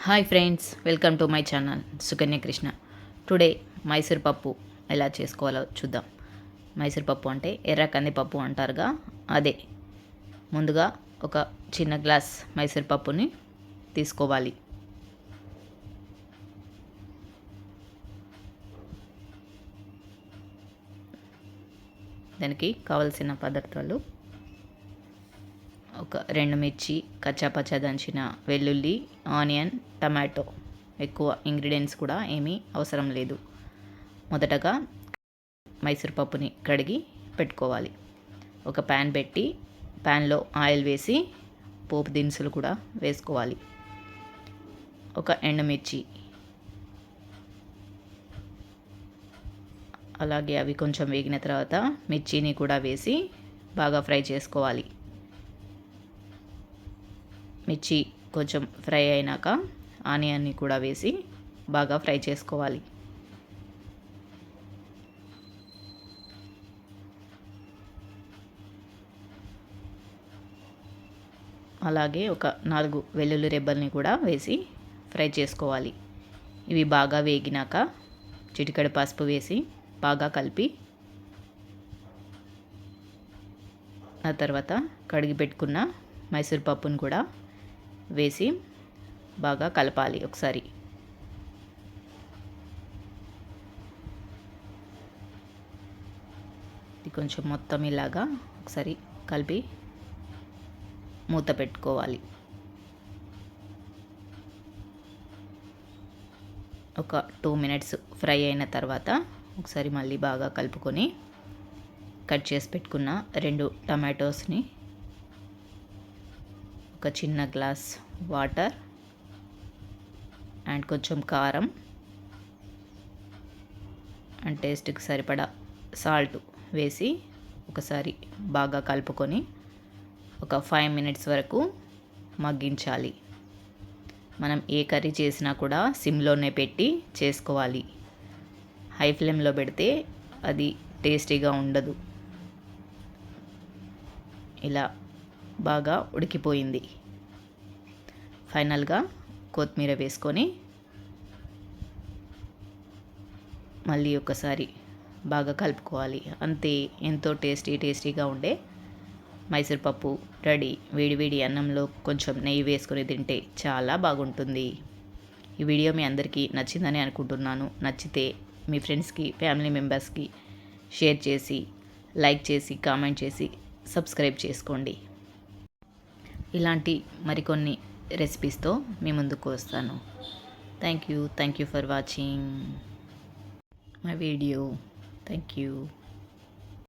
Hi friends, welcome to my channel Sukanya Krishna. Today Mysore పప్పు ఎలా చేసుకోవాలో చూద్దాం. మైసూర్ పప్పు అంటే ఎర్ర కందిపప్పు అంటారుగా, అదే. ముందుగా ఒక చిన్న గ్లాస్ మైసూర్ పప్పుని తీసుకోవాలి. దానికి కావలసిన పదార్థాలు: ఒక 2 మిర్చి, కచ్చాపచ్చా దంచిన వెల్లుల్లి, ఆనియన్, టమాటో. ఎక్కువ ఇంగ్రీడియంట్స్ కూడా ఏమీ అవసరం లేదు. మొదటగా మైసూర్ పప్పుని కడిగి పెట్టుకోవాలి. ఒక ప్యాన్ పెట్టి ప్యాన్లో ఆయిల్ వేసి పోపు దినుసులు కూడా వేసుకోవాలి. ఒక ఎండుమిర్చి, అలాగే అవి కొంచెం వేగిన తర్వాత మిర్చిని కూడా వేసి బాగా ఫ్రై చేసుకోవాలి. మిర్చి కొంచెం ఫ్రై అయినాక ఆనియన్ని కూడా వేసి బాగా ఫ్రై చేసుకోవాలి. అలాగే ఒక 4 వెల్లుల్లి రెబ్బల్ని కూడా వేసి ఫ్రై చేసుకోవాలి. ఇవి బాగా వేగినాక చిటికెడు పసుపు వేసి బాగా కలిపి ఆ తర్వాత కడిగి పెట్టుకున్న మైసూర్ పప్పును కూడా వేసి బాగా కలపాలి ఒకసారి. ఇది కొంచెం మొత్తం ఇలాగా ఒకసారి కలిపి మూత పెట్టుకోవాలి. ఒక 2 మినిట్స్ ఫ్రై అయిన తర్వాత ఒకసారి మళ్ళీ బాగా కలుపుకొని కట్ చేసి పెట్టుకున్న 2 టమాటోస్ని, ఒక చిన్న గ్లాస్ వాటర్ అండ్ కొంచెం కారం అండ్ టేస్ట్కి సరిపడా సాల్ట్ వేసి ఒకసారి బాగా కలుపుకొని ఒక 5 మినిట్స్ వరకు మగ్గించాలి. మనం ఏ కర్రీ చేసినా కూడా సిమ్లోనే పెట్టి చేసుకోవాలి. హై ఫ్లేమ్లో పెడితే అది టేస్టీగా ఉండదు. ఇలా బాగా ఉడికిపోయింది. ఫైనల్గా కొత్తిమీర వేసుకొని మళ్ళీ ఒకసారి బాగా కలుపుకోవాలి. అంతే, ఎంతో టేస్టీగా ఉండే మైసూర్ పప్పు రెడీ. వేడివేడి అన్నంలో కొంచెం నెయ్యి వేసుకొని తింటే చాలా బాగుంటుంది. ఈ వీడియో మీ అందరికీ నచ్చిందని అనుకుంటున్నాను. నచ్చితే మీ ఫ్రెండ్స్కి, ఫ్యామిలీ మెంబర్స్కి షేర్ చేసి, లైక్ చేసి, కామెంట్ చేసి సబ్స్క్రైబ్ చేసుకోండి. ఇలాంటి మరికొన్ని రెసిపీస్తో మీ ముందుకు వస్తాను. Thank you for watching my video. Thank you.